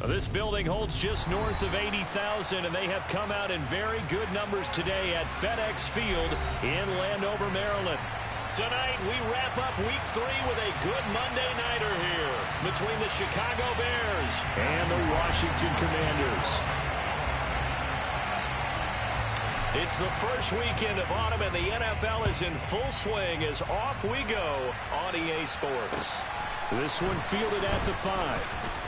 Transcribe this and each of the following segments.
This building holds just north of 80,000, and they have come out in very good numbers today at FedEx Field in Landover, Maryland. Tonight, we wrap up Week 3 with a good Monday nighter here between the Chicago Bears and the Washington Commanders. It's the first weekend of autumn, and the NFL is in full swing as off we go on EA Sports. This one fielded at the 5.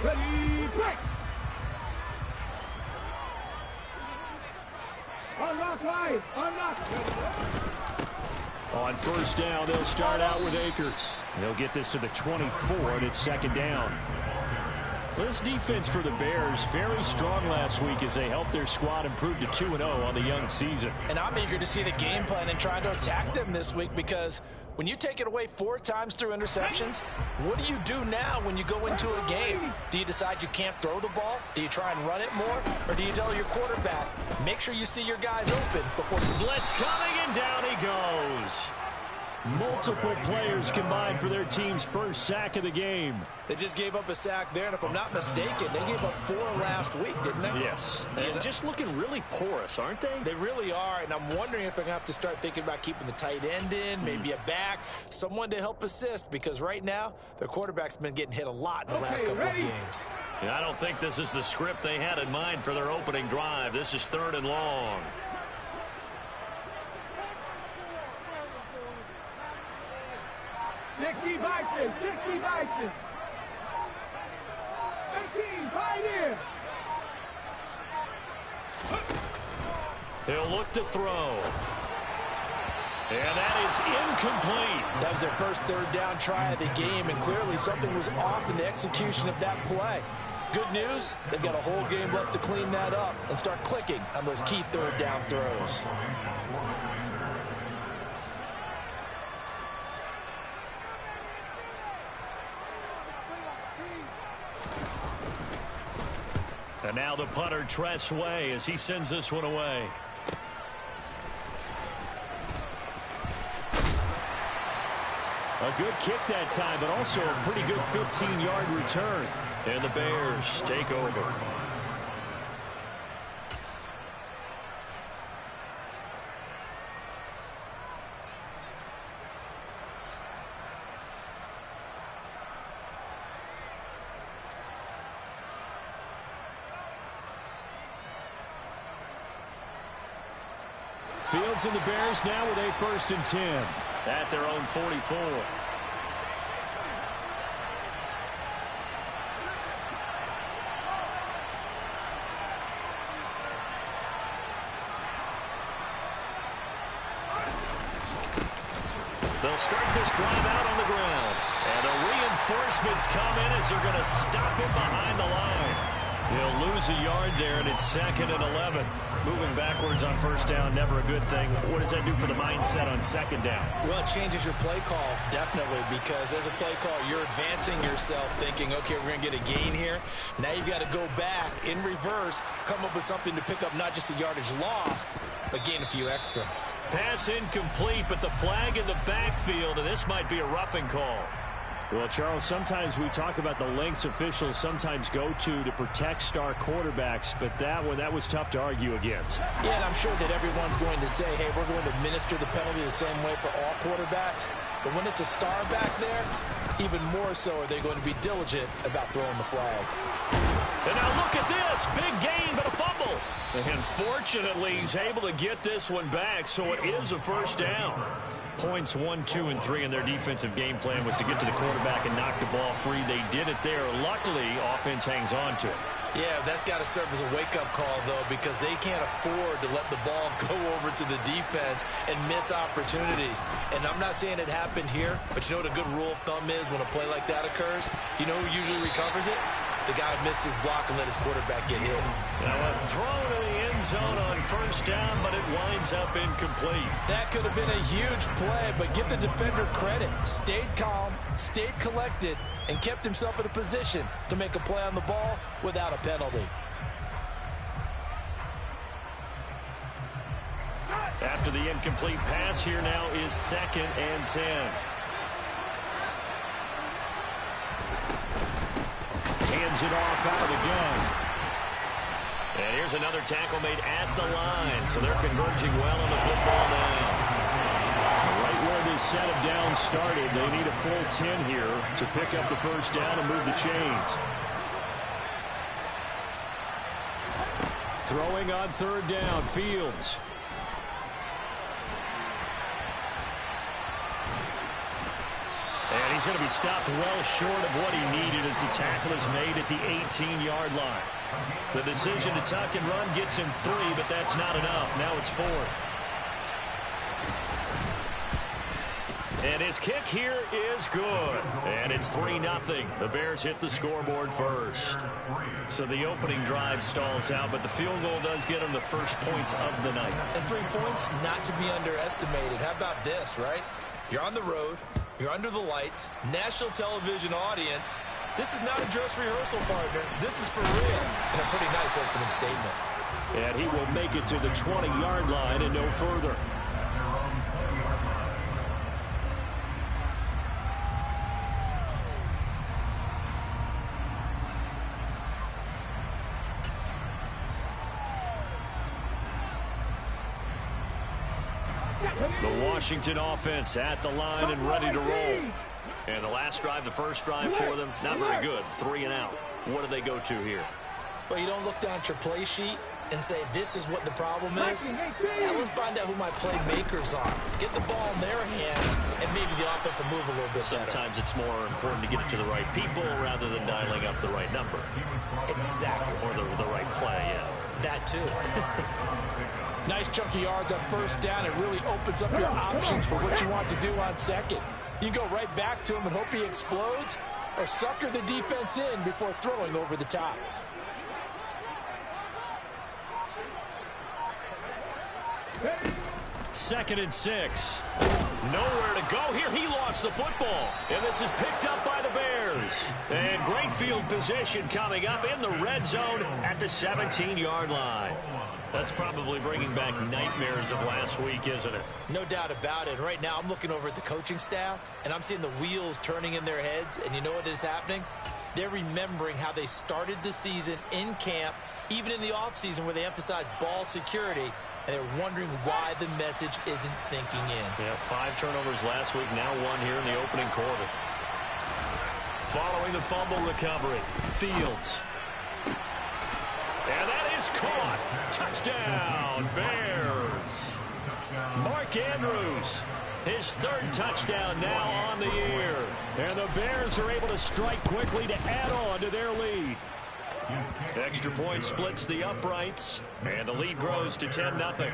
Ready, break! Unlock line! Unlock! On first down, they'll start out with Akers. They'll get this to the 24, and it's second down. This defense for the Bears, very strong last week as they helped their squad improve to 2-0 on the young season. And I'm eager to see the game plan and trying to attack them this week, because when you take it away 4 times through interceptions, what do you do now when you go into a game? Do you decide you can't throw the ball? Do you try and run it more? Or do you tell your quarterback, make sure you see your guys open before you... Blitz coming, and down he goes. Multiple players combined for their team's first sack of the game. They just gave up a sack there, and if I'm not mistaken, they gave up 4 last week, didn't they? Yes. And just looking really porous, aren't they? They really are, and I'm wondering if they're going to have to start thinking about keeping the tight end in, maybe a back, someone to help assist, because right now, their quarterback's been getting hit a lot in the last couple of games. Yeah, I don't think this is the script they had in mind for their opening drive. This is 3rd and long. Dixie Bison! 18, right here! He'll look to throw. And that is incomplete. That was their first 3rd down try of the game, and clearly something was off in the execution of that play. Good news, they've got a whole game left to clean that up and start clicking on those key 3rd down throws. And now the punter, Tress Way, as he sends this one away. A good kick that time, but also a pretty good 15-yard return. And the Bears take over. Fields and the Bears now with a 1st and 10 at their own 44. They'll start this drive out on the ground. And the reinforcements come in as they're going to stop him behind the line. He'll lose a yard there, and it's 2nd and 11. Moving backwards on 1st down, never a good thing. What does that do for the mindset on 2nd down? Well, it changes your play call, definitely, because as a play call, you're advancing yourself, thinking, okay, we're going to get a gain here. Now you've got to go back in reverse, come up with something to pick up not just the yardage lost, but gain a few extra. Pass incomplete, but the flag in the backfield, and this might be a roughing call. Well, Charles, sometimes we talk about the lengths officials sometimes go to protect star quarterbacks, but that one, that was tough to argue against. Yeah, and I'm sure that everyone's going to say, hey, we're going to administer the penalty the same way for all quarterbacks. But when it's a star back there, even more so are they going to be diligent about throwing the flag. And now look at this. Big gain, but a fumble. And fortunately, he's able to get this one back, so it is a 1st down. Points 1, 2, and 3 in their defensive game plan was to get to the quarterback and knock the ball free. They did it there. Luckily, offense hangs on to it. Yeah, that's got to serve as a wake-up call, though, because they can't afford to let the ball go over to the defense and miss opportunities. And I'm not saying it happened here, but you know what a good rule of thumb is when a play like that occurs? You know who usually recovers it? The guy who missed his block and let his quarterback get hit. Now a throw to the end zone on first down, but it winds up incomplete. That could have been a huge play, but give the defender credit. Stayed calm, stayed collected, and kept himself in a position to make a play on the ball without a penalty. After the incomplete pass, here now is 2nd and 10. Hands it off out of the gun. And here's another tackle made at the line. So they're converging well on the football now. Right where this set of downs started, they need a full 10 here to pick up the first down and move the chains. Throwing on 3rd down, Fields. And he's going to be stopped well short of what he needed as the tackle is made at the 18-yard line. The decision to tuck and run gets him 3, but that's not enough. Now it's 4th. And his kick here is good. And it's 3-0. The Bears hit the scoreboard first. So the opening drive stalls out, but the field goal does get them the first points of the night. And 3 points not to be underestimated. How about this, right? You're on the road. You're under the lights, national television audience. This is not a dress rehearsal, partner. This is for real. And a pretty nice opening statement. And he will make it to the 20-yard line and no further. The Washington offense at the line and ready to roll. And the last drive, the first drive for them, not very good. 3 and out. What do they go to here? Well, you don't look down at your play sheet and say, this is what the problem is. Now let's find out who my playmakers are. Get the ball in their hands, and maybe the offense will move a little bit better. Sometimes it's more important to get it to the right people rather than dialing up the right number. Exactly. Or the right play, yeah. That too. Nice chunky yards on first down. It really opens up your options for what you want to do on second. You go right back to him and hope he explodes, or sucker the defense in before throwing over the top. Second and 6. Nowhere to go here. He lost the football. And this is picked up by the Bears. And great field position coming up in the red zone at the 17-yard line. That's probably bringing back nightmares of last week, isn't it? No doubt about it. Right now, I'm looking over at the coaching staff, and I'm seeing the wheels turning in their heads. And you know what is happening? They're remembering how they started the season in camp, even in the offseason where they emphasized ball security, and they're wondering why the message isn't sinking in. Yeah, 5 turnovers last week, now 1 here in the opening quarter. Following the fumble recovery, Fields. And that is caught. Touchdown, Bears. Mark Andrews, his 3rd touchdown now on the year. And the Bears are able to strike quickly to add on to their lead. Extra point splits the uprights, and the lead grows to 10-0.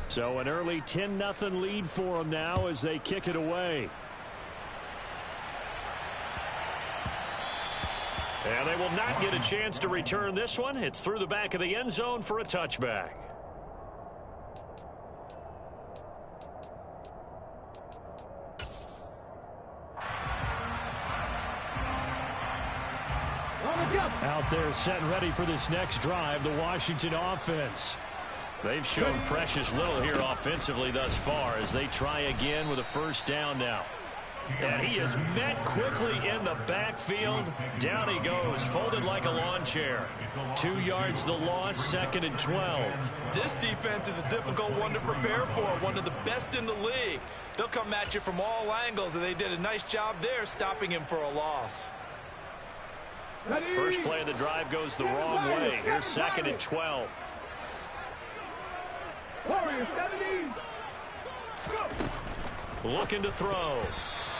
So an early 10-0 lead for them now as they kick it away. And they will not get a chance to return this one. It's through the back of the end zone for a touchback. Out there set and ready for this next drive, the Washington offense. They've shown precious little here offensively thus far as they try again with a first down now. And he is met quickly in the backfield. Down he goes, folded like a lawn chair. 2 yards the loss, 2nd and 12. This defense is a difficult one to prepare for, one of the best in the league. They'll come at you from all angles, and they did a nice job there stopping him for a loss. First play of the drive goes the wrong way. Here's 2nd and 12. Warriors 17. Looking to throw.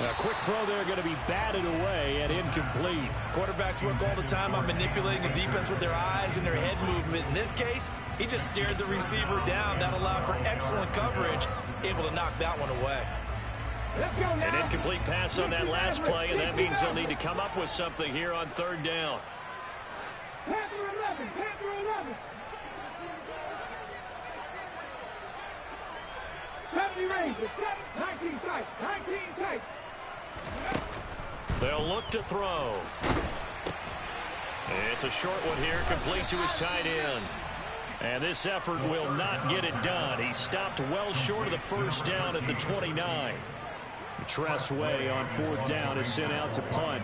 A quick throw there going to be batted away and incomplete. Quarterbacks work all the time on manipulating the defense with their eyes and their head movement. In this case, he just stared the receiver down. That allowed for excellent coverage, able to knock that one away. An incomplete pass on that last play, and that means they'll need to come up with something here on third down. Panther 11, Panther 11. 70 range, 19 tight, 19 tight. They'll look to throw. It's a short one here, complete to his tight end. And this effort will not get it done. He stopped well short of the first down at the 29. Tressway on fourth down is sent out to punt.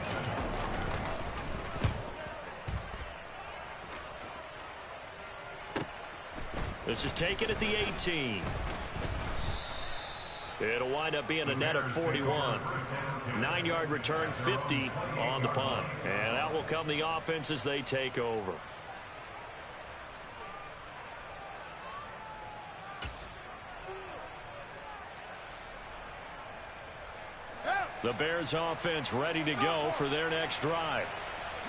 This is taken at the 18. It'll wind up being a net of 41. 9-yard return, 50 on the punt. And out will come the offense as they take over. The Bears offense ready to go for their next drive.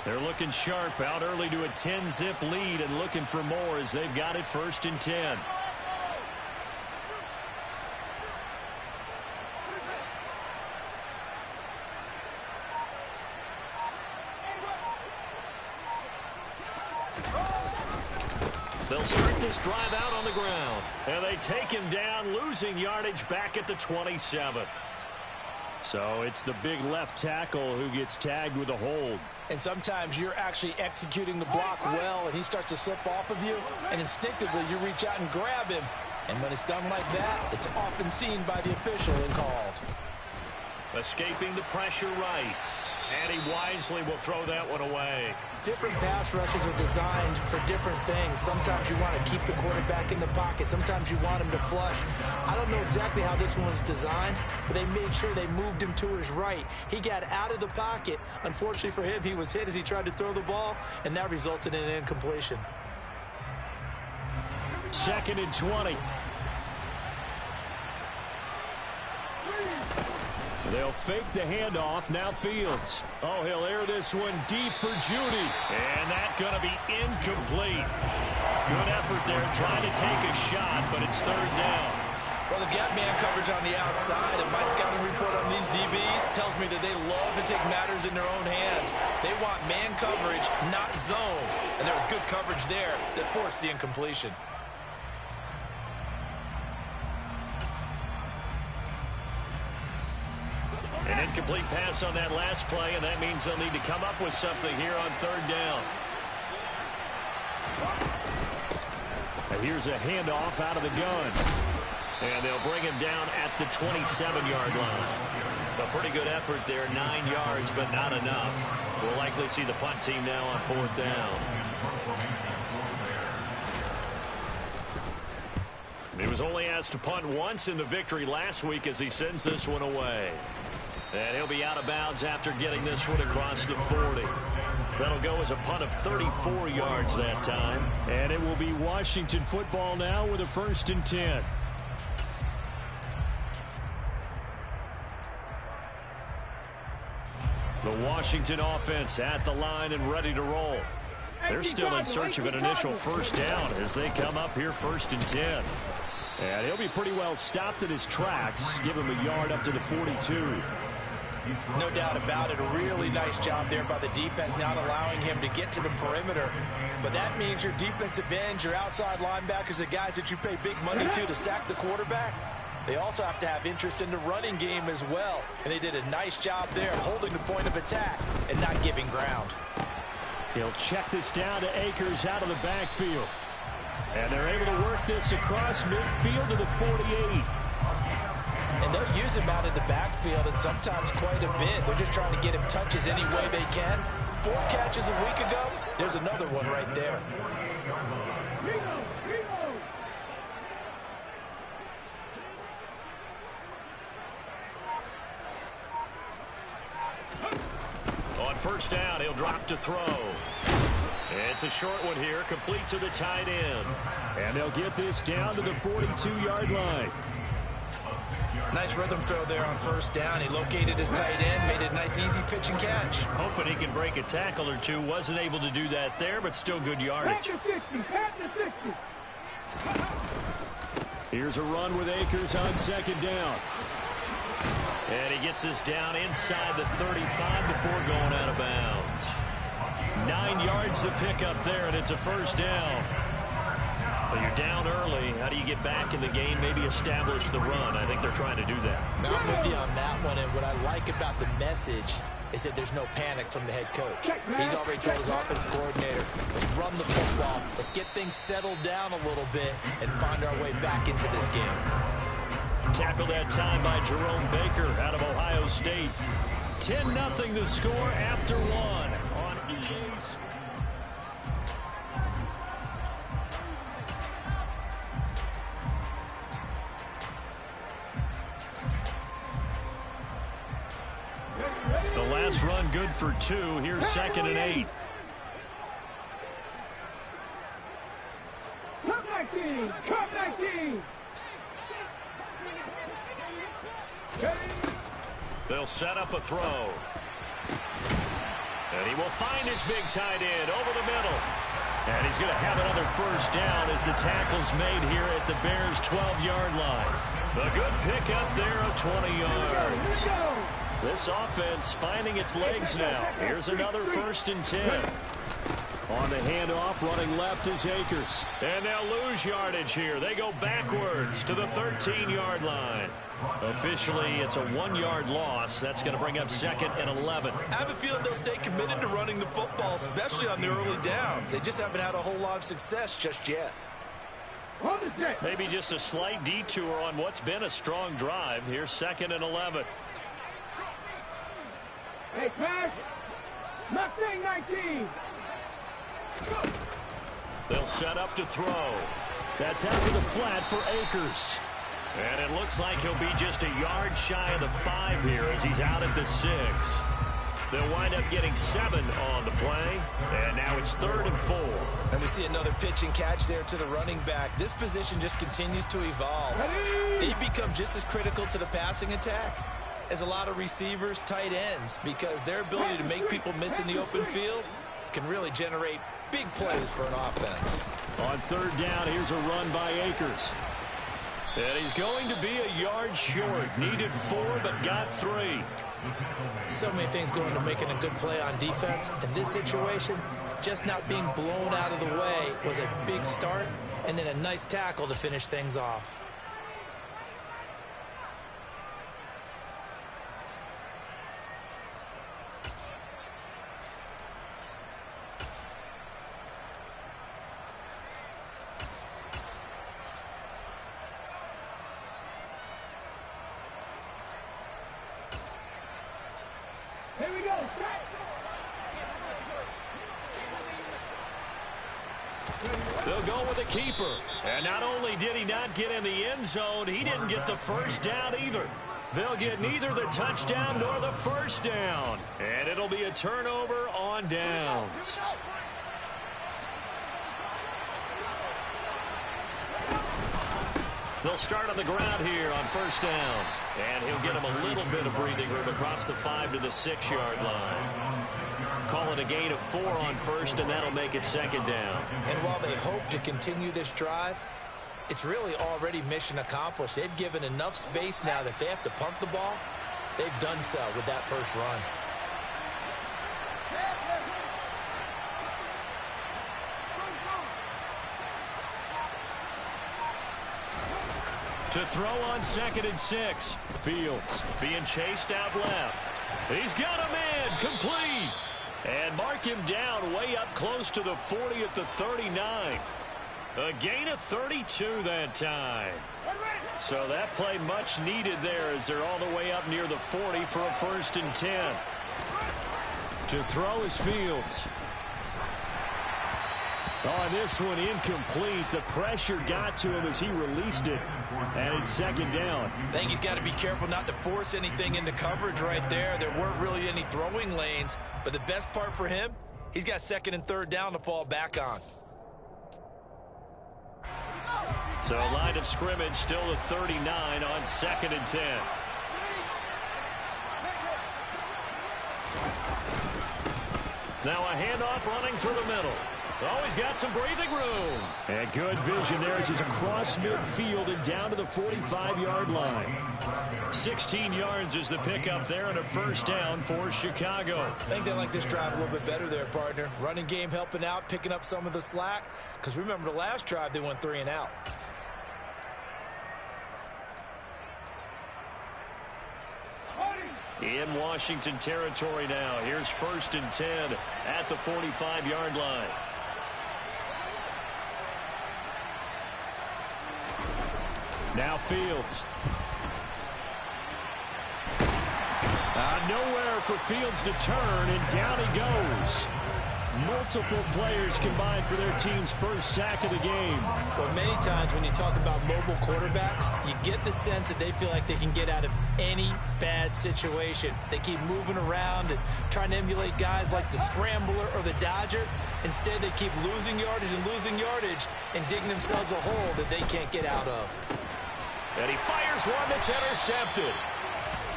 They're looking sharp, out early to a 10-zip lead and looking for more as they've got it 1st and 10. They'll start this drive out on the ground. And they take him down, losing yardage back at the 27. So it's the big left tackle who gets tagged with a hold. And sometimes you're actually executing the block well, and he starts to slip off of you, and instinctively you reach out and grab him. And when it's done like that, it's often seen by the official and called. Escaping the pressure right. And he wisely will throw that one away. Different pass rushes are designed for different things. Sometimes you want to keep the quarterback in the pocket. Sometimes you want him to flush. I don't know exactly how this one was designed, but they made sure they moved him to his right. He got out of the pocket. Unfortunately for him, he was hit as he tried to throw the ball, and that resulted in an incompletion. 2nd and 20. They'll fake the handoff. Now Fields. Oh, he'll air this one deep for Judy. And that's going to be incomplete. Good effort there trying to take a shot, but it's 3rd down. Well, they've got man coverage on the outside, and my scouting report on these DBs tells me that they love to take matters in their own hands. They want man coverage, not zone. And there was good coverage there that forced the incompletion. An incomplete pass on that last play, and that means they'll need to come up with something here on 3rd down. And here's a handoff out of the gun. And they'll bring him down at the 27-yard line. A pretty good effort there, 9 yards, but not enough. We'll likely see the punt team now on 4th down. He was only asked to punt once in the victory last week as he sends this one away. And he'll be out of bounds after getting this one across the 40. That'll go as a punt of 34 yards that time. And it will be Washington football now with a 1st and 10. The Washington offense at the line and ready to roll. They're still in search of an initial 1st down as they come up here 1st and 10. And he'll be pretty well stopped in his tracks. Give him a yard up to the 42. No doubt about it. A really nice job there by the defense, not allowing him to get to the perimeter. But that means your defensive ends, your outside linebackers, the guys that you pay big money to sack the quarterback, they also have to have interest in the running game as well. And they did a nice job there holding the point of attack and not giving ground. He'll check this down to Akers out of the backfield. And they're able to work this across midfield to the 48. And they'll use him out of the backfield, and sometimes quite a bit. They're just trying to get him touches any way they can. 4 catches a week ago. There's another one right there. On 1st down, he'll drop to throw. It's a short one here, complete to the tight end. And they'll get this down to the 42-yard line. Nice rhythm throw there on first down. He located his tight end, made it a nice, easy pitch and catch. Hoping he can break a tackle or two. Wasn't able to do that there, but still good yardage. Here's a run with Akers on second down. And he gets this down inside the 35 before going out of bounds. 9 yards to pick up there, and it's a first down. Well, you're down early. How do you get back in the game, maybe establish the run? I think they're trying to do that. Now, I'm with you on that one, and what I like about the message is that there's no panic from the head coach. He's already told his offensive coordinator, let's run the football, let's get things settled down a little bit and find our way back into this game. Tackled that time by Jerome Baker out of Ohio State. 10-0 the score after one on EA Sports. The last run good for 2. Here's 2nd and 8. Come 19! Come 19! They'll set up a throw. And he will find his big tight end over the middle. And he's going to have another first down as the tackle's made here at the Bears' 12-yard line. A good pickup there of 20 yards. This offense finding its legs now. Here's another 1st and 10. On the handoff, running left is Akers. And they'll lose yardage here. They go backwards to the 13-yard line. Officially, it's a 1-yard loss. That's going to bring up 2nd and 11. I have a feeling they'll stay committed to running the football, especially on the early downs. They just haven't had a whole lot of success just yet. Maybe just a slight detour on what's been a strong drive. Here's 2nd and 11. Hey, pass! Mustang 19! They'll set up to throw. That's out to the flat for Akers. And it looks like he'll be just a yard shy of the 5 here as he's out at the 6. They'll wind up getting 7 on the play. And now it's 3rd and 4. And we see another pitch and catch there to the running back. This position just continues to evolve. They become just as critical to the passing attack as a lot of receivers, tight ends, because their ability to make people miss in the open field can really generate big plays for an offense. On 3rd down, here's a run by Akers. And he's going to be a yard short. Needed 4, but got 3. So many things go into making a good play on defense. In this situation, just not being blown out of the way was a big start, and then a nice tackle to finish things off. Here we go, They'll go with a keeper. And not only did he not get in the end zone, he didn't get the first down either. They'll get neither the touchdown nor the first down. And it'll be a turnover on downs. They'll start on the ground here on first down. And he'll get him a little bit of breathing room across the 5 to the 6-yard line. Call it a gain of 4 on first, and that'll make it 2nd down. And while they hope to continue this drive, it's really already mission accomplished. They've given enough space now that if they have to punt the ball, they've done so with that first run. To throw on 2nd and 6. Fields being chased out left. He's got a man, complete. And mark him down way up close to the 40 at the 39. A gain of 32 that time. So that play much needed there as they're all the way up near the 40 for a 1st and 10. To throw is Fields. On this one, incomplete. The pressure got to him as he released it. And it's 2nd down. I think he's got to be careful not to force anything into coverage right there. There weren't really any throwing lanes. But the best part for him, he's got 2nd and 3rd down to fall back on. So line of scrimmage still a 39 on 2nd and 10. Now a handoff running through the middle. Oh, he's got some breathing room. And good vision there as he's across midfield and down to the 45-yard line. 16 yards is the pickup there and a first down for Chicago. I think they like this drive a little bit better there, partner. Running game helping out, picking up some of the slack. Because remember the last drive, they went 3 and out. In Washington territory now. Here's 1st and 10 at the 45-yard line. Now Fields. Nowhere for Fields to turn, and down he goes. Multiple players combined for their team's first sack of the game. Well, many times when you talk about mobile quarterbacks, you get the sense that they feel like they can get out of any bad situation. They keep moving around and trying to emulate guys like the scrambler or the dodger. Instead, they keep losing yardage and digging themselves a hole that they can't get out of. And he fires one that's intercepted.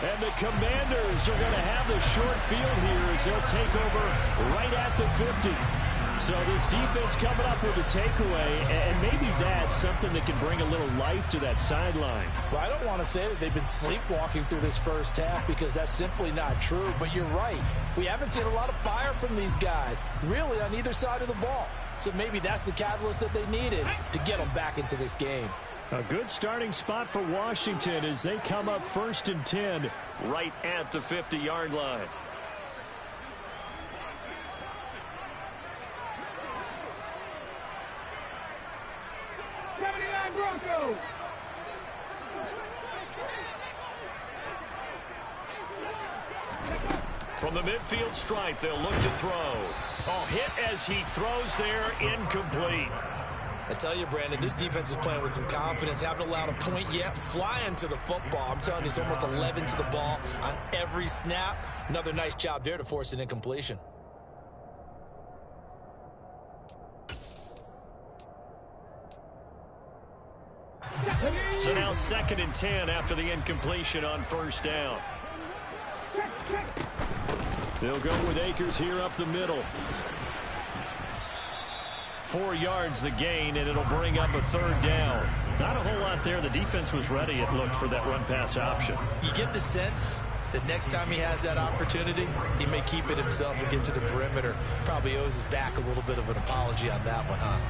And the Commanders are going to have the short field here as they'll take over right at the 50. So this defense coming up with a takeaway, and maybe that's something that can bring a little life to that sideline. Well, I don't want to say that they've been sleepwalking through this first half because that's simply not true, but you're right. We haven't seen a lot of fire from these guys, really on either side of the ball. So maybe that's the catalyst that they needed to get them back into this game. A good starting spot for Washington as they come up 1st and 10 right at the 50-yard line. Broncos. From the midfield stripe, they'll look to throw. Oh, hit as he throws there, incomplete. I tell you, Brandon, this defense is playing with some confidence. Haven't allowed a point yet. Flying to the football. I'm telling you, it's almost 11 to the ball on every snap. Another nice job there to force an incompletion. So now 2nd and 10 after the incompletion on 1st down. They'll go with Akers here up the middle. 4 yards the gain, and it'll bring up a 3rd down. Not a whole lot there. The defense was ready, it looked, for that run-pass option. You get the sense that next time he has that opportunity, he may keep it himself and get to the perimeter. Probably owes his back a little bit of an apology on that one, huh?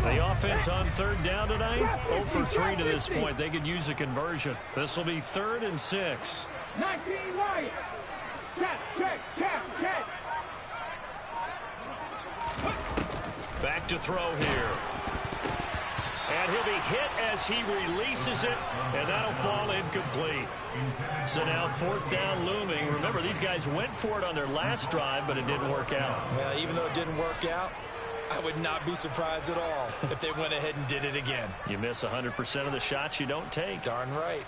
The offense on 3rd down tonight, 0 for 3 to this point. They could use a conversion. This will be 3rd and 6. 19 right. Check. Back to throw here. And he'll be hit as he releases it, and that'll fall incomplete. So now 4th down looming. Remember, these guys went for it on their last drive, but it didn't work out. Well, even though it didn't work out, I would not be surprised at all if they went ahead and did it again. You miss 100% of the shots you don't take. Darn right.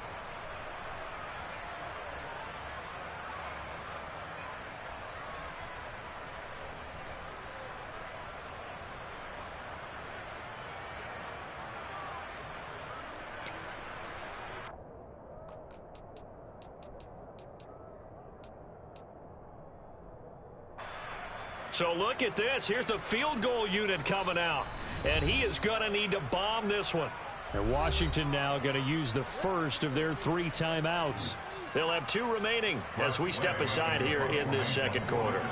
So look at this. Here's the field goal unit coming out. And he is going to need to bomb this one. And Washington now going to use the first of their 3 timeouts. They'll have 2 remaining as we step aside here in this 2nd quarter.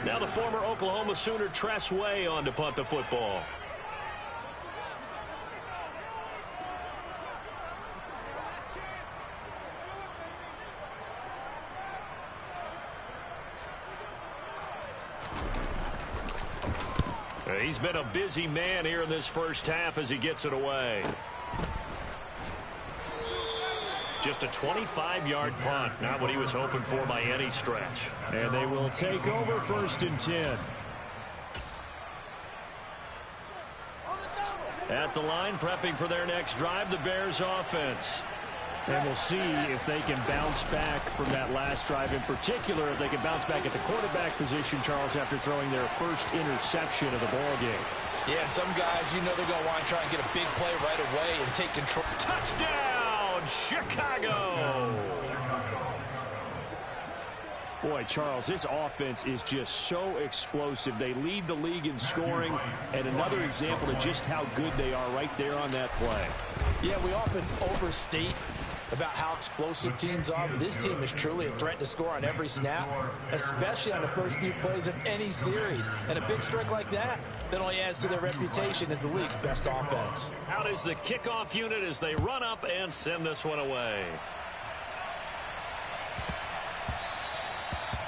Now the former Oklahoma Sooner Tress Way on to punt the football. He's been a busy man here in this first half as he gets it away. Just a 25-yard punt, not what he was hoping for by any stretch. And they will take over 1st and 10. At the line, prepping for their next drive, the Bears offense. And we'll see if they can bounce back from that last drive. In particular, if they can bounce back at the quarterback position, Charles, after throwing their first interception of the ball game. Yeah, and some guys, you know they're going to want to try and get a big play right away and take control. Touchdown, Chicago! Boy, Charles, this offense is just so explosive. They lead the league in scoring, and another example of just how good they are right there on that play. Yeah, we often overstate about how explosive teams are, but this team is truly a threat to score on every snap, especially on the first few plays of any series. And a big strike like that only adds to their reputation as the league's best offense. Out is the kickoff unit as they run up and send this one away.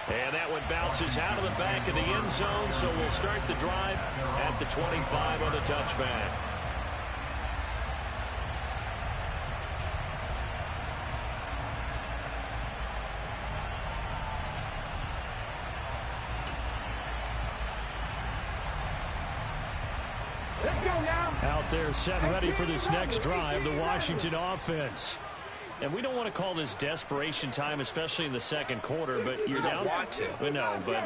And that one bounces out of the back of the end zone, so we'll start the drive at the 25 on the touchback. Out there set ready for this next drive, the Washington offense. And we don't want to call this desperation time, especially in the second quarter, but you're down. Want to. No, but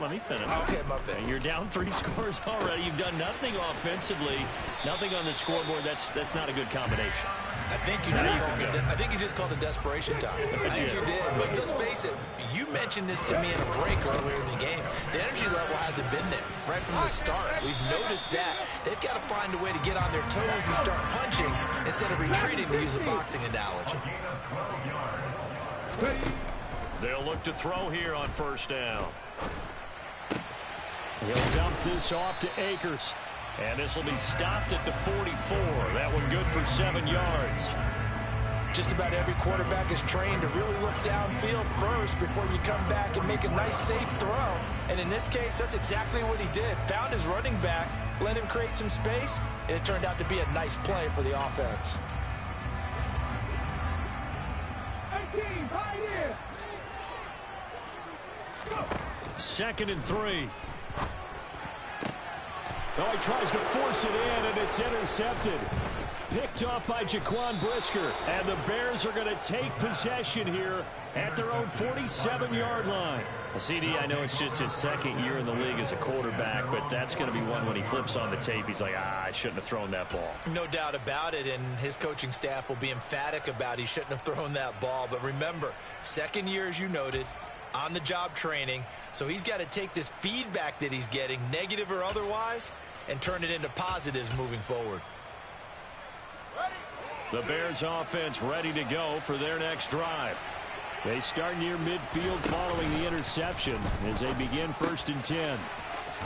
let me finish. Okay, my bad. You're down 3 scores already. You've done nothing offensively, nothing on the scoreboard. That's not a good combination. I think you just called it desperation time. I think you did. But let's face it, you mentioned this to me in a break earlier in the game. The energy level hasn't been there right from the start. We've noticed that. They've got to find a way to get on their toes and start punching instead of retreating, to use a boxing analogy. They'll look to throw here on first down. He'll dump this off to Akers. And this will be stopped at the 44. That one good for 7 yards. Just about every quarterback is trained to really look downfield first before you come back and make a nice, safe throw. And in this case, that's exactly what he did. Found his running back, let him create some space, and it turned out to be a nice play for the offense. 18, right here. Second and 3. Oh, he tries to force it in, and it's intercepted. Picked off by Jaquan Brisker. And the Bears are going to take possession here at their own 47-yard line. Well, CD, I know it's just his second year in the league as a quarterback, but that's going to be one when he flips on the tape. He's like, I shouldn't have thrown that ball. No doubt about it, and his coaching staff will be emphatic about he shouldn't have thrown that ball. But remember, second year, as you noted, on-the-job training, so he's got to take this feedback that he's getting, negative or otherwise, and turn it into positives moving forward. The Bears offense ready to go for their next drive. They start near midfield following the interception as they begin 1st and 10.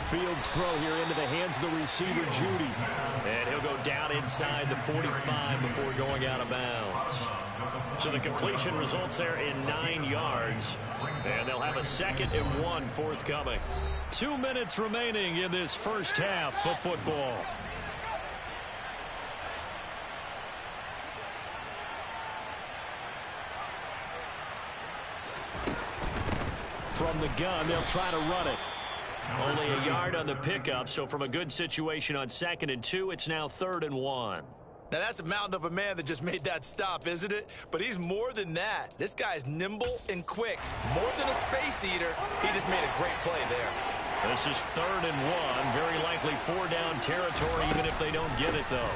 Fields throw here into the hands of the receiver, Judy. And he'll go down inside the 45 before going out of bounds. So the completion results there in 9 yards. And they'll have a 2nd and 1 forthcoming. 2 minutes remaining in this first half of football. From the gun, they'll try to run it. Only a yard on the pickup, so from a good situation on 2nd and 2, it's now 3rd and 1. Now, that's a mountain of a man that just made that stop, isn't it? But he's more than that. This guy's nimble and quick. More than a space eater, he just made a great play there. This is 3rd and 1. Very likely 4-down territory, even if they don't get it, though.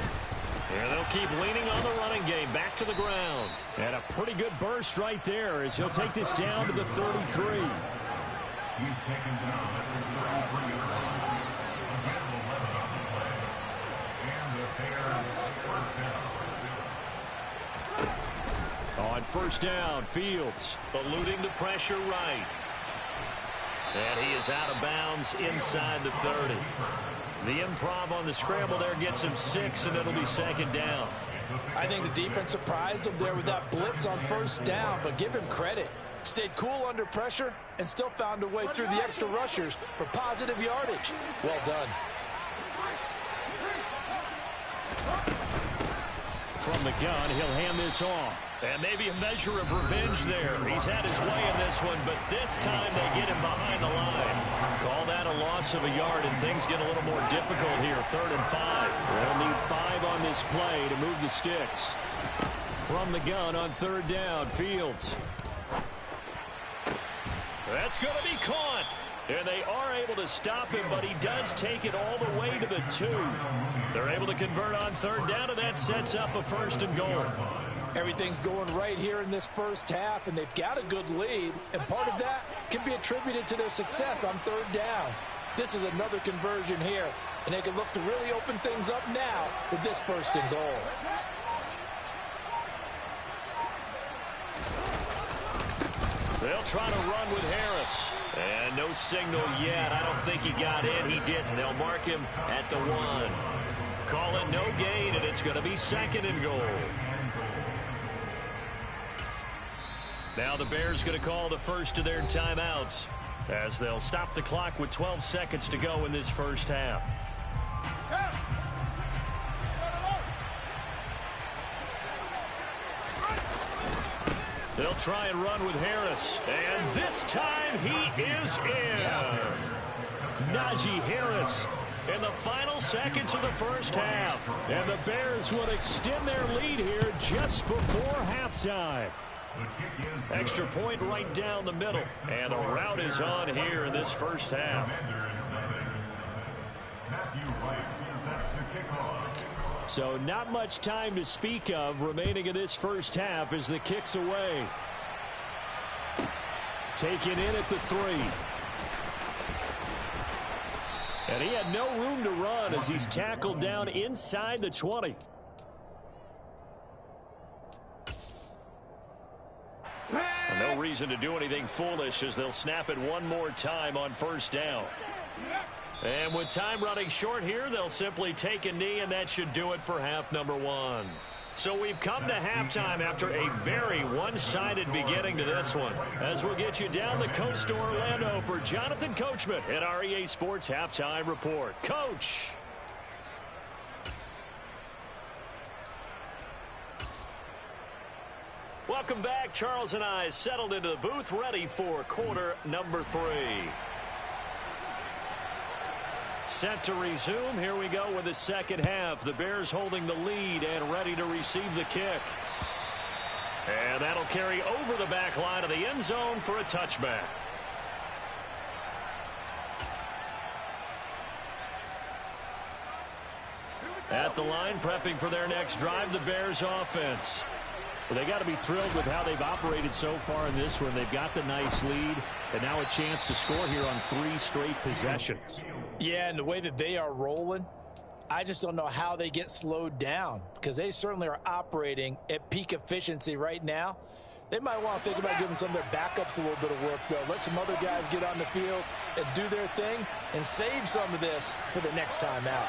And they'll keep leaning on the running game. Back to the ground. And a pretty good burst right there as he'll take this down to the 33. He's taken down at the 33 yard line. And the Bears first down. On first down, Fields eluding the pressure right. And he is out of bounds inside the 30. The improv on the scramble there gets him 6, and it'll be 2nd down. I think the defense surprised him there with that blitz on first down, but give him credit. Stayed cool under pressure and still found a way through the extra rushers for positive yardage. Well done. From the gun, he'll hand this off. And maybe a measure of revenge there. He's had his way in this one, but this time they get him behind the line. Call that a loss of a yard, and things get a little more difficult here. 3rd and 5. They'll need 5 on this play to move the sticks. From the gun on 3rd down, Fields. That's going to be caught. And they are able to stop him, but he does take it all the way to the 2. They're able to convert on third down, and that sets up a 1st and goal. Everything's going right here in this first half, and they've got a good lead, and part of that can be attributed to their success on third downs. This is another conversion here, and they can look to really open things up now with this 1st and goal. They'll try to run with Harris. And no signal yet. I don't think he got in. He didn't. They'll mark him at the 1. Call it no gain, and it's going to be 2nd and goal. Now the Bears going to call the first of their timeouts as they'll stop the clock with 12 seconds to go in this first half. They'll try and run with Harris. And this time he is in. Yes. Najee Harris in the final seconds of the first half. And the Bears will extend their lead here just before halftime. Extra point right down the middle. And the route is on here in this first half. So not much time to speak of remaining in this first half as the kick's away. Taken in at the 3. And he had no room to run as he's tackled down inside the 20. No reason to do anything foolish as they'll snap it one more time on first down. And with time running short here, they'll simply take a knee, and that should do it for half number 1. So we've come to halftime after a very one-sided beginning to this one. As we'll get you down the coast to Orlando for Jonathan Coachman at our EA Sports Halftime Report. Coach. Welcome back. Charles and I settled into the booth ready for quarter number 3. Set to resume. Here we go with the second half. The Bears holding the lead and ready to receive the kick. And that'll carry over the back line of the end zone for a touchback. At the line, prepping for their next drive, the Bears offense. Well, they got to be thrilled with how they've operated so far in this one. They've got the nice lead, and now a chance to score here on 3 straight possessions. Yeah, and the way that they are rolling, I just don't know how they get slowed down because they certainly are operating at peak efficiency right now. They might want to think about giving some of their backups a little bit of work, though. Let some other guys get on the field and do their thing and save some of this for the next time out.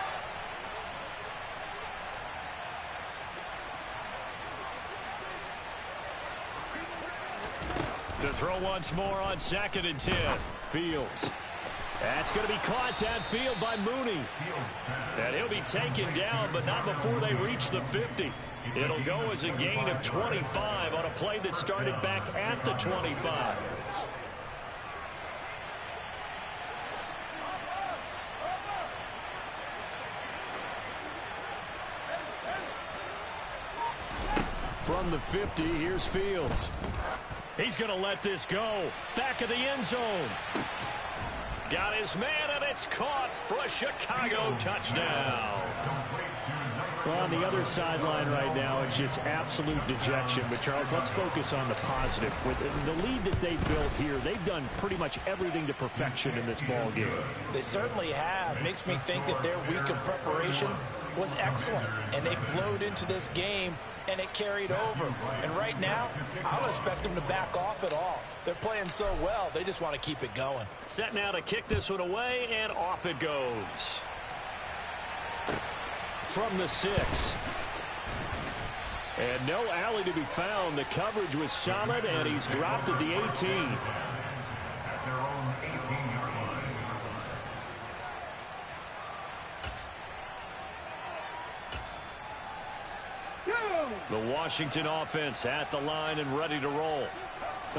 To throw once more on 2nd and 10. Fields. That's going to be caught downfield by Mooney. And he'll be taken down, but not before they reach the 50. It'll go as a gain of 25 on a play that started back at the 25. From the 50, here's Fields. He's going to let this go. Back of the end zone. Got his man, and it's caught for a Chicago touchdown. Well, on the other sideline right now, it's just absolute dejection. But, Charles, let's focus on the positive. With the lead that they've built here, they've done pretty much everything to perfection in this ball game. They certainly have. Makes me think that their week of preparation was excellent, and they flowed into this game, and it carried over. And right now, I don't expect them to back off at all. They're playing so well, they just want to keep it going. Set now to kick this one away, and off it goes. From the 6. And no alley to be found. The coverage was solid, and he's dropped at the 18. The Washington offense at the line and ready to roll.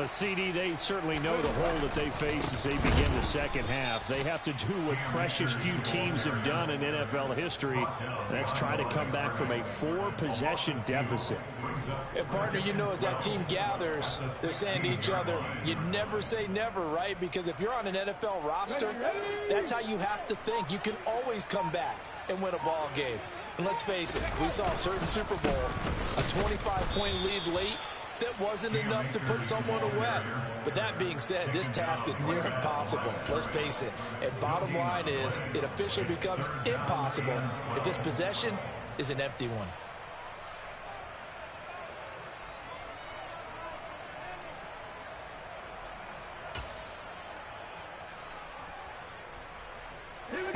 CD, they certainly know the hole that they face as they begin the second half. They have to do what precious few teams have done in NFL history. That's try to come back from a 4-possession deficit. And, partner, you know, as that team gathers, they're saying to each other, you never say never, right? Because if you're on an NFL roster, that's how you have to think. You can always come back and win a ball game. And let's face it, we saw a certain Super Bowl, a 25-point lead late, that wasn't enough to put someone away. But that being said, this task is near impossible. Let's face it. And bottom line is, it officially becomes impossible if this possession is an empty one.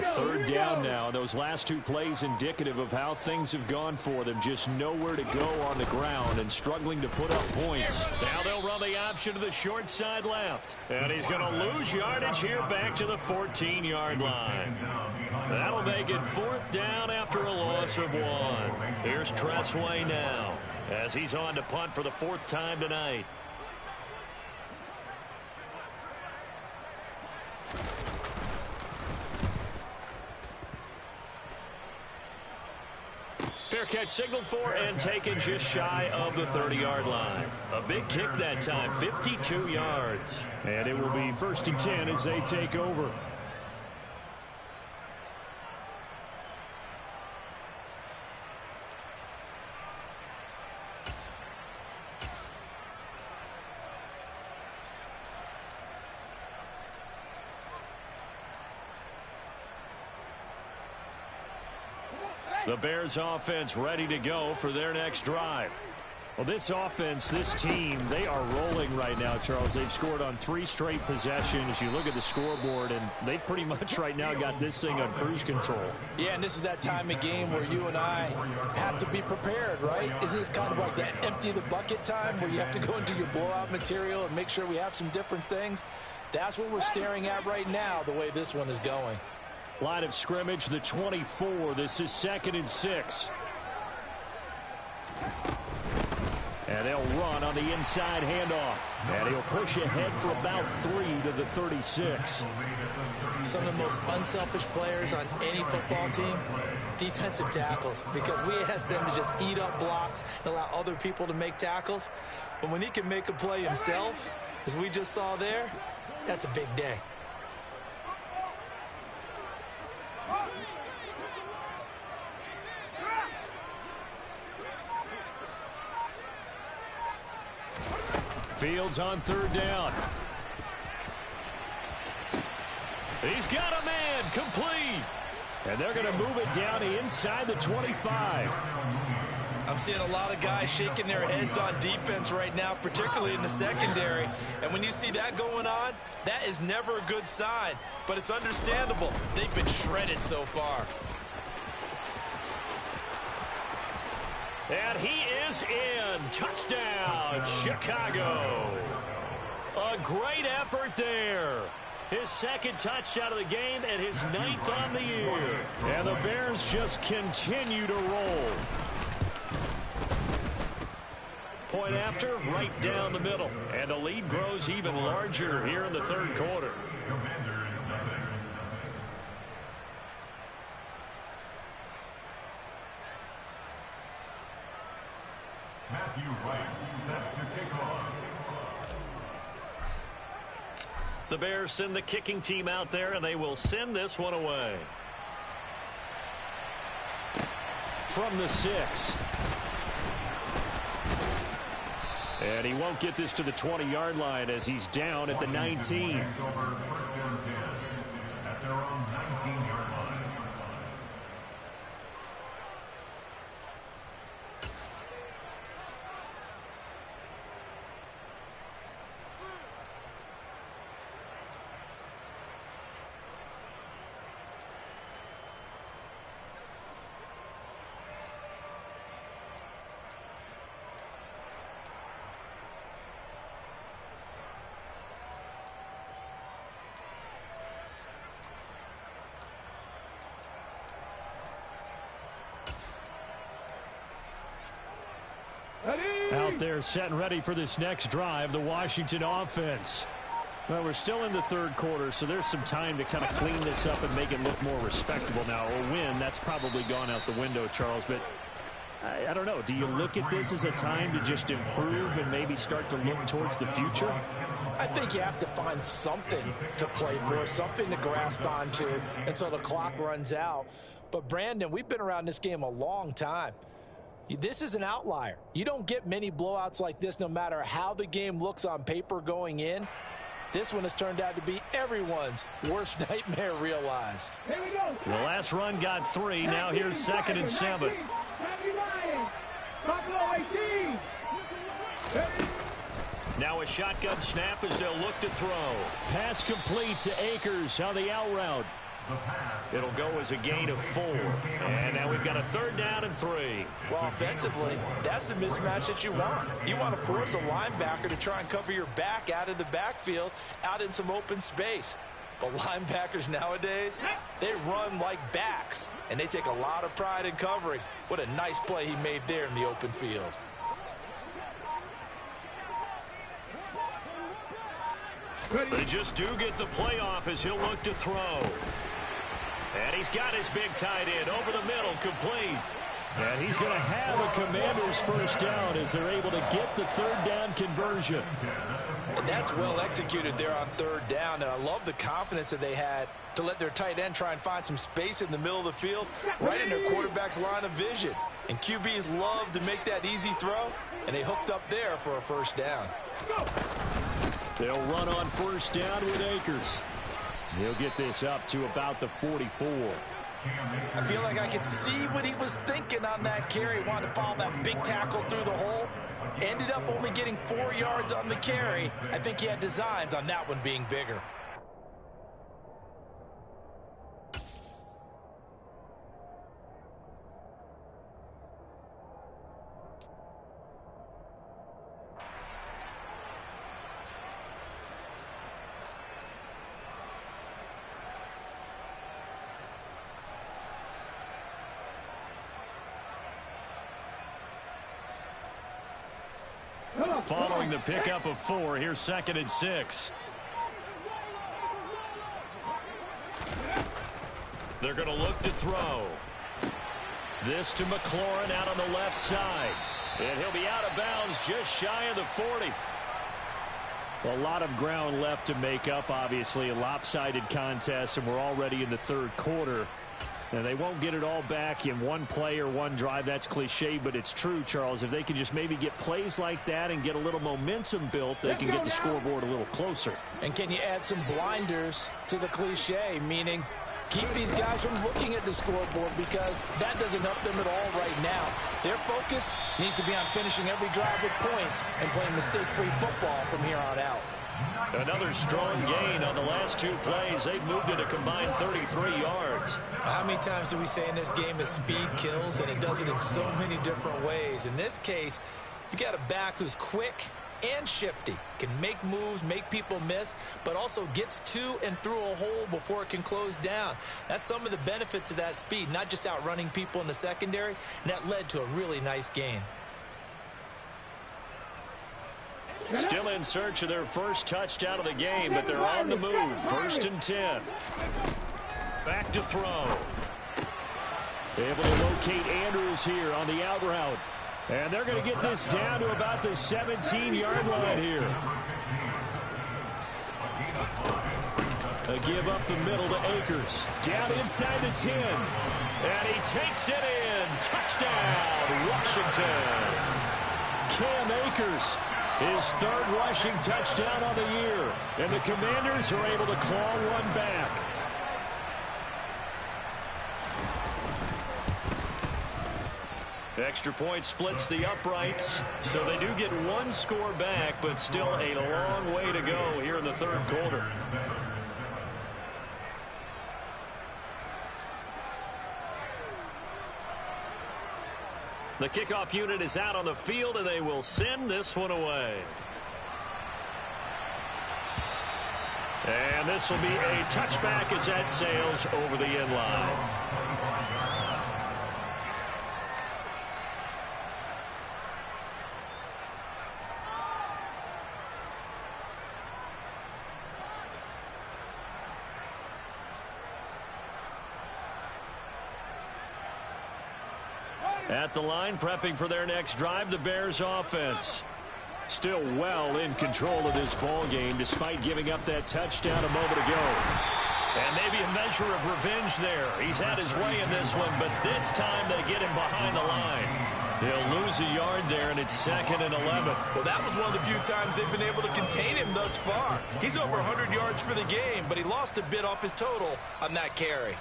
Third down now. Those last 2 plays indicative of how things have gone for them. Just nowhere to go on the ground and struggling to put up points. Now they'll run the option to the short side left. And he's going to lose yardage here back to the 14-yard line. That'll make it 4th down after a loss of 1. Here's Tressway now as he's on to punt for the 4th time tonight. Fair catch signaled for and taken just shy of the 30-yard line. A big kick that time, 52 yards. And it will be 1st and 10 as they take over. The Bears offense ready to go for their next drive. Well, this offense, this team, they are rolling right now, Charles. They've scored on 3 straight possessions. You look at the scoreboard, and they pretty much right now got this thing on cruise control. Yeah, and this is that time of game where you and I have to be prepared, right? Isn't this kind of like that empty the bucket time where you have to go into your blowout material and make sure we have some different things? That's what we're staring at right now, the way this one is going. Line of scrimmage, the 24. This is 2nd and 6. And they'll run on the inside handoff. And he'll push ahead for about 3 to the 36. Some of the most unselfish players on any football team, defensive tackles, because we ask them to just eat up blocks and allow other people to make tackles. But when he can make a play himself, as we just saw there, that's a big day. Fields on 3rd down. He's got a man, complete. And they're going to move it down inside the 25. I'm seeing a lot of guys shaking their heads on defense right now, particularly in the secondary. And when you see that going on, that is never a good sign. But it's understandable. They've been shredded so far. And he is in. Touchdown, Chicago. A great effort there. His 2nd touchdown of the game and his 9th on the year. And the Bears just continue to roll. Point after, right down the middle. And the lead grows even larger here in the 3rd quarter. The Bears send the kicking team out there, and they will send this one away. From the 6. And he won't get this to the 20-yard line as he's down at the 19. out there setting ready for this next drive, the Washington offense. Well, we're still in the third quarter, so there's some time to kind of clean this up and make it look more respectable. Now, a win, that's probably gone out the window, Charles, but I don't know. Do you look at this as a time to just improve and maybe start to look towards the future? I think you have to find something to play for, something to grasp onto until the clock runs out. But, Brandon, we've been around this game a long time. This is an outlier. You don't get many blowouts like this no matter how the game looks on paper going in. This one has turned out to be everyone's worst nightmare realized. Here we go. The last run got 3. Now here's 2nd and 7. Buffalo 18. Now a shotgun snap as they'll look to throw. Pass complete to Akers on the out route. It'll go as a gain of 4. And now we've got a 3rd down and 3. Well, offensively, that's the mismatch that you want. You want to force a linebacker to try and cover your back out of the backfield, out in some open space. But linebackers nowadays, they run like backs, and they take a lot of pride in covering. What a nice play he made there in the open field. They just do get the playoff as he'll look to throw. And he's got his big tight end over the middle, complete. And he's going to have a Commanders first down as they're able to get the 3rd down conversion. And that's well executed there on 3rd down. And I love the confidence that they had to let their tight end try and find some space in the middle of the field, right in their quarterback's line of vision. And QBs love to make that easy throw, and they hooked up there for a first down. They'll run on first down with Akers. He'll get this up to about the 44. I feel like I could see what he was thinking on that carry. Wanted to follow that big tackle through the hole. Ended up only getting 4 yards on the carry. I think he had designs on that one being bigger. Following the pickup of 4, here's 2nd and 6. They're going to look to throw. This to McLaurin out on the left side. And he'll be out of bounds just shy of the 40. A lot of ground left to make up, obviously. A lopsided contest, and we're already in the third quarter. And they won't get it all back in one play or one drive. That's cliche, but it's true, Charles. If they can just maybe get plays like that and get a little momentum built, they can get the scoreboard a little closer. And can you add some blinders to the cliche, meaning keep these guys from looking at the scoreboard, because that doesn't help them at all right now. Their focus needs to be on finishing every drive with points and playing mistake-free football from here on out. Another strong gain on the last 2 plays. They've moved it a combined 33 yards. How many times do we say in this game that speed kills, and it does it in so many different ways? In this case, you got a back who's quick and shifty, can make moves, make people miss, but also gets to and through a hole before it can close down. That's some of the benefits of that speed, not just outrunning people in the secondary, and that led to a really nice gain. Still in search of their first touchdown of the game, but they're on the move. 1st and 10. Back to throw. Able to locate Andrews here on the out route. And they're going to get this down to about the 17-yard line here. A give up the middle to Akers. Down inside the 10. And he takes it in. Touchdown, Washington. Cam Akers. His 3rd rushing touchdown on the year. And the Commanders are able to claw one back. Extra point splits the uprights. So they do get 1 score back, but still a long way to go here in the third quarter. The kickoff unit is out on the field, and they will send this one away. And this will be a touchback as that sails over the end line. At the line, prepping for their next drive, the Bears offense. Still well in control of this ball game despite giving up that touchdown a moment ago. And maybe a measure of revenge there. He's had his way in this one, but this time they get him behind the line. He'll lose a yard there, and it's 2nd and 11. Well, that was one of the few times they've been able to contain him thus far. He's over 100 yards for the game, but he lost a bit off his total on that carry.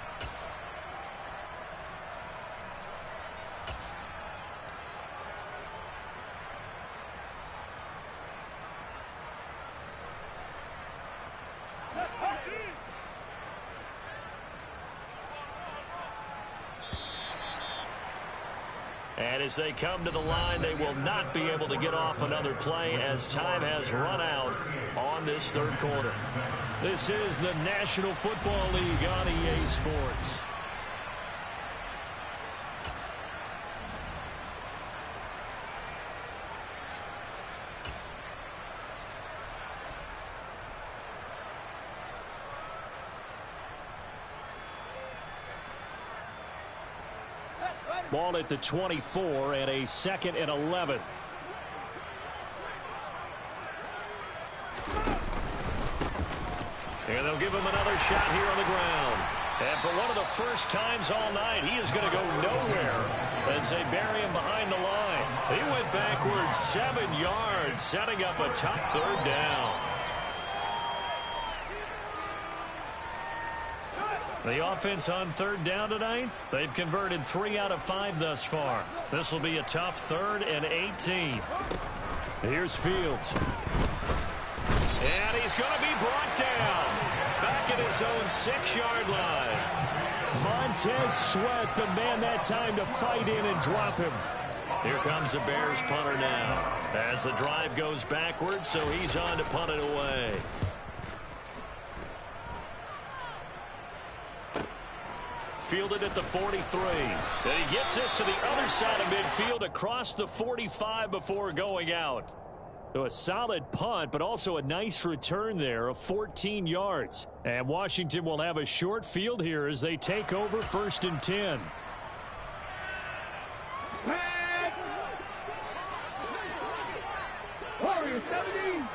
And as they come to the line, they will not be able to get off another play as time has run out on this third quarter. This is the National Football League on EA Sports. Ball at the 24 and a 2nd and 11. And they'll give him another shot here on the ground. And for one of the first times all night, he is going to go nowhere as they bury him behind the line. He went backwards 7 yards, setting up a tough third down. The offense on third down tonight, they've converted 3 out of 5 thus far. This will be a tough 3rd and 18. Here's Fields. And he's going to be brought down. Back at his own 6-yard line. Montez Sweat, the man that time to fight in and drop him. Here comes the Bears punter now. As the drive goes backwards, so he's on to punt it away. Fielded at the 43. And he gets this to the other side of midfield across the 45 before going out. So a solid punt, but also a nice return there of 14 yards. And Washington will have a short field here as they take over 1st and 10. Warriors 17.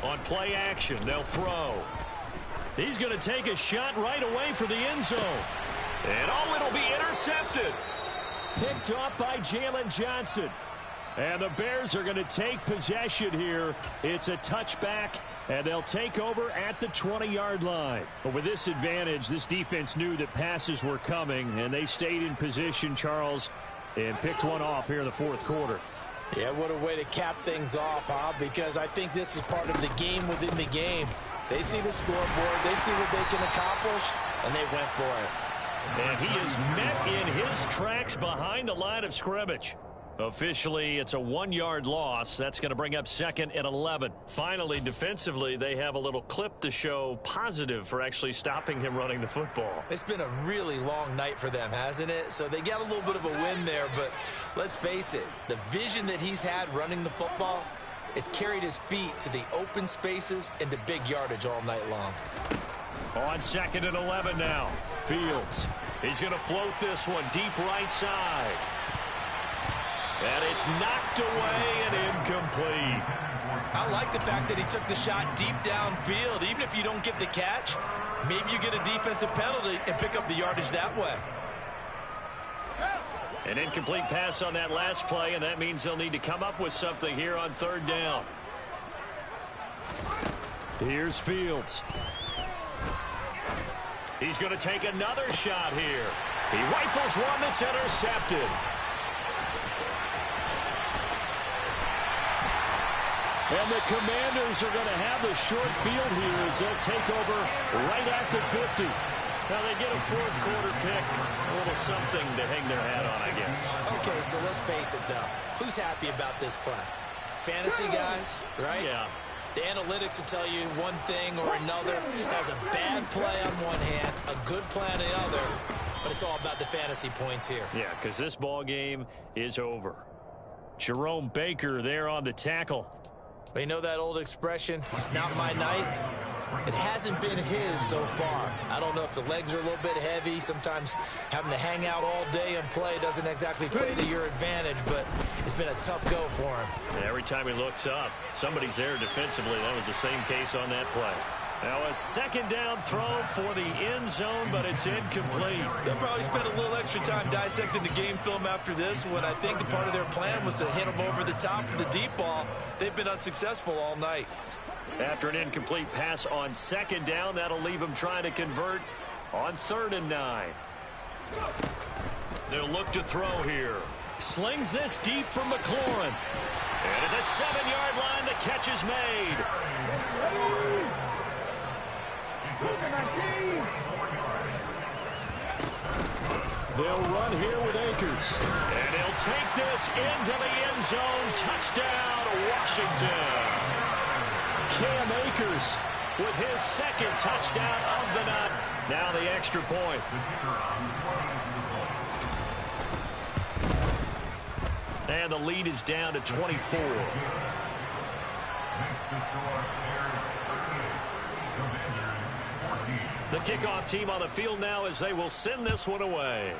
On play action, they'll throw. He's going to take a shot right away for the end zone. And oh, it'll be intercepted. Picked off by Jalen Johnson. And the Bears are going to take possession here. It's a touchback, and they'll take over at the 20-yard line. But with this advantage, this defense knew that passes were coming, and they stayed in position, Charles, and picked one off here in the 4th quarter. Yeah, what a way to cap things off, huh? Because I think this is part of the game within the game. They see the scoreboard, they see what they can accomplish, and they went for it. And he is met in his tracks behind the line of scrimmage. Officially, it's a 1-yard loss. That's going to bring up 2nd and 11. Finally, defensively, they have a little clip to show positive for actually stopping him running the football. It's been a really long night for them, hasn't it? So they got a little bit of a win there, but let's face it, the vision that he's had running the football has carried his feet to the open spaces and to big yardage all night long. On 2nd and 11 now. Fields. He's going to float this one deep right side. And it's knocked away and incomplete. I like the fact that he took the shot deep downfield. Even if you don't get the catch, maybe you get a defensive penalty and pick up the yardage that way. An incomplete pass on that last play, and that means they'll need to come up with something here on 3rd down. Here's Fields. He's going to take another shot here. He rifles one that's intercepted. And the Commanders are going to have the short field here as they'll take over right at the 50. Now they get a 4th quarter pick. A little something to hang their hat on, I guess. Okay, so let's face it, though. Who's happy about this play? Fantasy guys, right? Yeah. The analytics will tell you one thing or another. That's a bad play on one hand, a good play on the other, but it's all about the fantasy points here. Yeah, because this ball game is over. Jerome Baker there on the tackle. But you know that old expression, it's not my night? It hasn't been his so far. I don't know if the legs are a little bit heavy. Sometimes having to hang out all day and play doesn't exactly play to your advantage, but it's been a tough go for him. And every time he looks up, somebody's there defensively. That was the same case on that play. Now a second down throw for the end zone, but it's incomplete. They'll probably spend a little extra time dissecting the game film after this one. I think the part of their plan was to hit them over the top of the deep ball. They've been unsuccessful all night. After an incomplete pass on second down, that'll leave them trying to convert on 3rd and 9. They'll look to throw here. Slings this deep from McLaurin. And at the 7-yard line, the catch is made. They'll run here with Akers. And he'll take this into the end zone. Touchdown, Washington. Cam Akers with his second touchdown of the night. Now the extra point. And the lead is down to 24. The kickoff team on the field now as they will send this one away.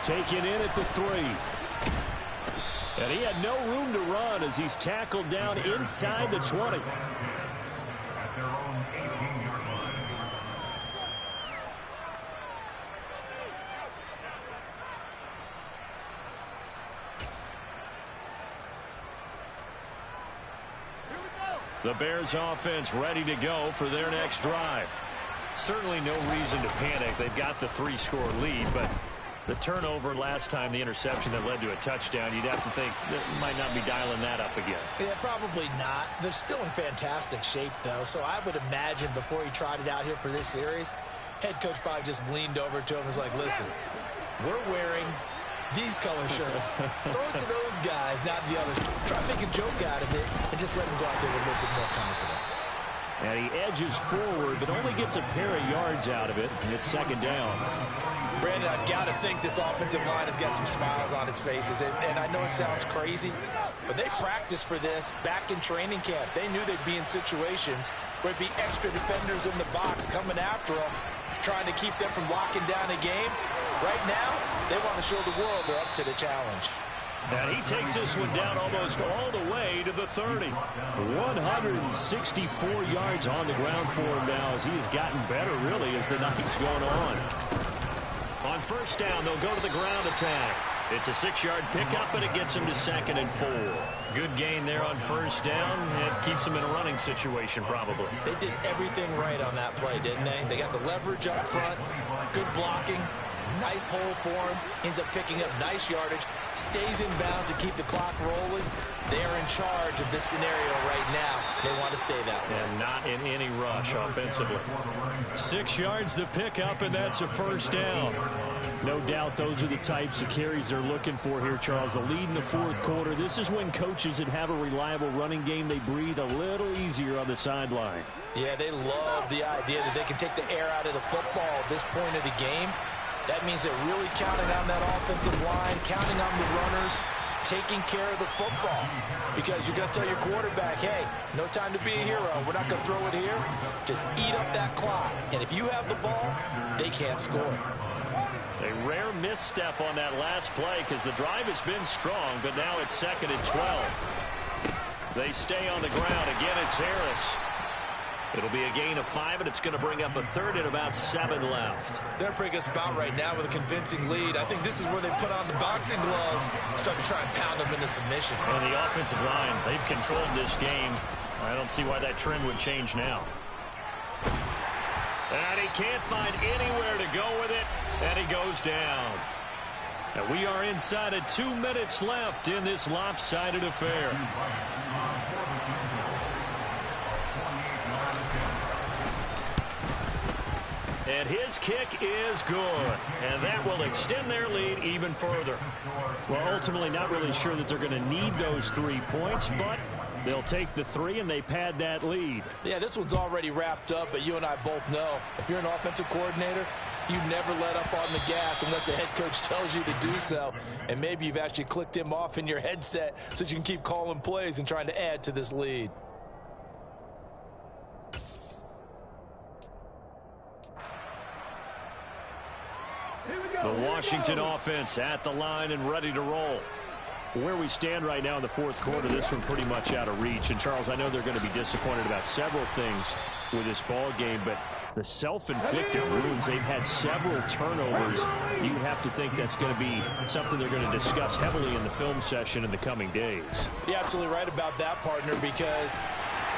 Taken in at the 3. And he had no room to run as he's tackled down inside the 20. The Bears offense ready to go for their next drive. Certainly no reason to panic. They've got the 3-score lead, but the turnover last time, the interception that led to a touchdown, you'd have to think that might not be dialing that up again. Yeah, probably not. They're still in fantastic shape, though, so I would imagine before he tried it out here for this series, head coach probably just leaned over to him and was like, listen, we're wearing these color shirts. Throw it to those guys, not the others. Try to make a joke out of it and just let him go out there with a little bit more confidence. And he edges forward, but only gets a pair of yards out of it, and it's 2nd down. Brandon, I've got to think this offensive line has got some smiles on its faces. And I know it sounds crazy, but they practiced for this back in training camp. They knew they'd be in situations where it'd be extra defenders in the box coming after them, trying to keep them from locking down a game. Right now, they want to show the world they're up to the challenge. And he takes this one down almost all the way to the 30. 164 yards on the ground for him now as he has gotten better, really, as the night's going on. On 1st down, they'll go to the ground attack. It's a 6-yard pickup, and it gets him to 2nd and 4. Good gain there on 1st down. It keeps him in a running situation, probably. They did everything right on that play, didn't they? They got the leverage up front, good blocking, nice hole for him, ends up picking up nice yardage, stays in bounds to keep the clock rolling. They're in charge of this scenario right now. They want to stay that way. And not in any rush offensively. 6 yards the pickup, and that's a 1st down. No doubt those are the types of carries they're looking for here, Charles. The lead in the 4th quarter. This is when coaches that have a reliable running game, they breathe a little easier on the sideline. Yeah, they love the idea that they can take the air out of the football at this point of the game. That means they're really counting on that offensive line, counting on the runners, taking care of the football. Because you're going to tell your quarterback, hey, no time to be a hero. We're not going to throw it here. Just eat up that clock. And if you have the ball, they can't score. A rare misstep on that last play because the drive has been strong, but now it's 2nd and 12. They stay on the ground. Again, it's Harris. It'll be a gain of 5, and it's going to bring up a 3rd and about 7 left. They're bringing us about right now with a convincing lead. I think this is where they put on the boxing gloves and start to try and pound them into submission. And the offensive line, they've controlled this game. I don't see why that trend would change now. And he can't find anywhere to go with it, and he goes down. And we are inside of 2 minutes left in this lopsided affair. And his kick is good. And that will extend their lead even further. Well, ultimately not really sure that they're going to need those 3 points, but they'll take the 3 and they pad that lead. Yeah, this one's already wrapped up, but you and I both know if you're an offensive coordinator, you never let up on the gas unless the head coach tells you to do so. And maybe you've actually clicked him off in your headset so you can keep calling plays and trying to add to this lead. The Washington offense at the line and ready to roll. Where we stand right now in the fourth quarter, this one pretty much out of reach. And, Charles, I know they're going to be disappointed about several things with this ball game, but the self-inflicted wounds, they've had several turnovers. You have to think that's going to be something they're going to discuss heavily in the film session in the coming days. You're absolutely right about that, partner, because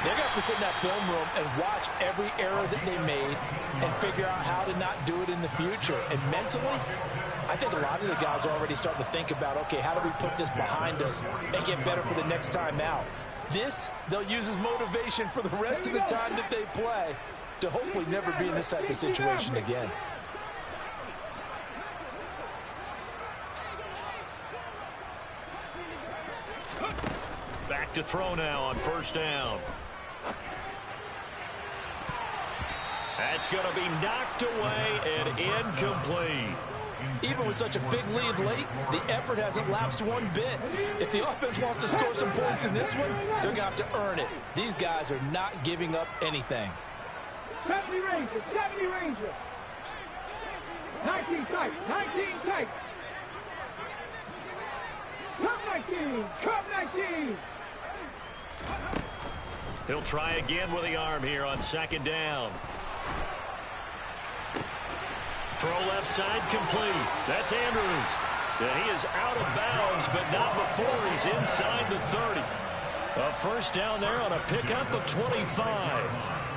they're going to have to sit in that film room and watch every error that they made and figure out how to not do it in the future. And mentally, I think a lot of the guys are already starting to think about, okay, how do we put this behind us and get better for the next time out? This, they'll use as motivation for the rest of the time that they play to hopefully never be in this type of situation again. Back to throw now on first down. That's going to be knocked away and incomplete. Even with such a big lead late, the effort hasn't lapsed one bit. If the offense wants to score some points in this one, they're going to have to earn it. These guys are not giving up anything. 70 Rangers, 70 Rangers. 19 tight, 19 tight. Come 19, come 19. He'll try again with the arm here on second down. Throw left side complete. That's Andrews. Yeah, he is out of bounds, but not before he's inside the 30. A first down there on a pickup of 25.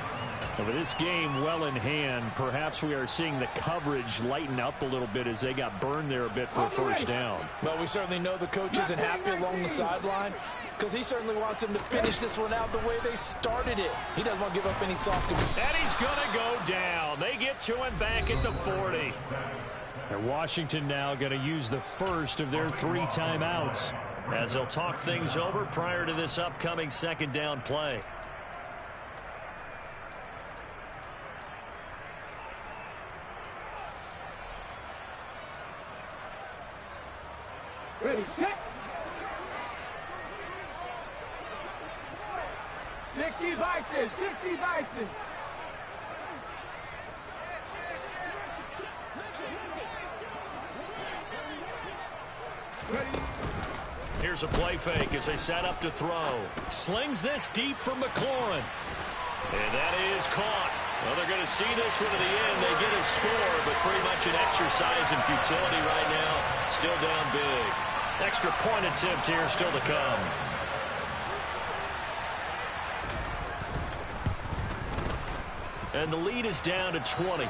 With this game well in hand, perhaps we are seeing the coverage lighten up a little bit as they got burned there a bit for a first down. Well, we certainly know the coach isn't happy along the sideline because he certainly wants them to finish this one out the way they started it. He doesn't want to give up any soft. And he's going to go down. They get to him back at the 40. And Washington now going to use the first of their 3 timeouts as they'll talk things over prior to this upcoming second down play. Ready, set. 60 Vikings, 60 Vikings. Ready. Here's a play fake as they set up to throw. Slings this deep from McLaurin. And that is caught. Well, they're going to see this one to the end. They get a score, but pretty much an exercise in futility right now. Still down big. Extra point attempt here still to come. And the lead is down to 20.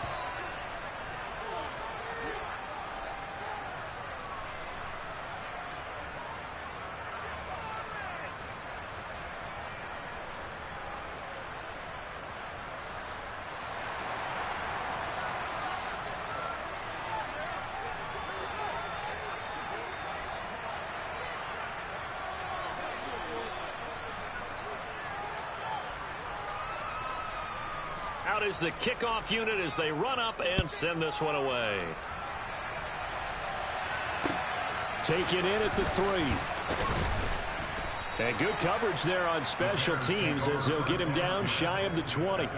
Out is the kickoff unit as they run up and send this one away. Taken in at the 3. And good coverage there on special teams as they'll get him down shy of the 20.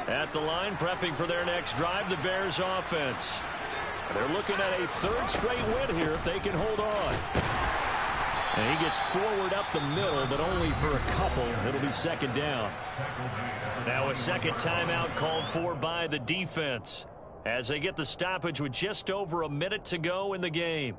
At the line, prepping for their next drive, the Bears offense. They're looking at a 3rd straight win here if they can hold on. And he gets forward up the middle, but only for a couple. It'll be second down. Now a second timeout called for by the defense as they get the stoppage with just over a minute to go in the game.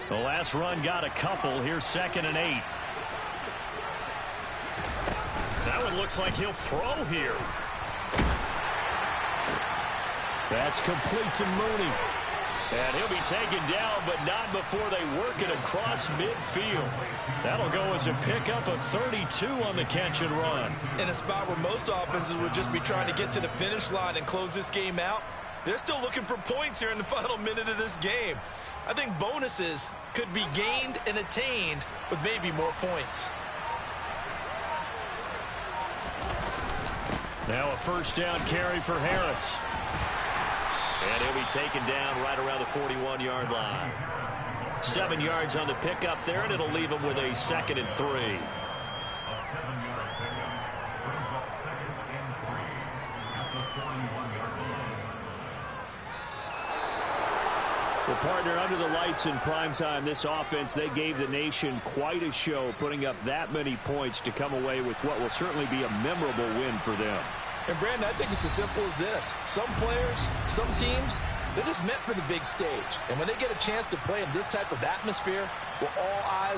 The last run got a couple. Here's 2nd and 8. That one looks like he'll throw here. That's complete to Mooney. And he'll be taken down, but not before they work it across midfield. That'll go as a pickup of 32 on the catch and run. In a spot where most offenses would just be trying to get to the finish line and close this game out, They're still looking for points here in the final minute of this game. I think bonuses could be gained and attained with maybe more points. Now a first down carry for Harris. And he'll be taken down right around the 41-yard line. 7 yards on the pickup there, and it'll leave him with a 2nd and 3. Well, partner, under the lights in primetime, this offense, they gave the nation quite a show, putting up that many points to come away with what will certainly be a memorable win for them. And, Brandon, I think it's as simple as this. Some players, some teams, they're just meant for the big stage. And when they get a chance to play in this type of atmosphere, well, all eyes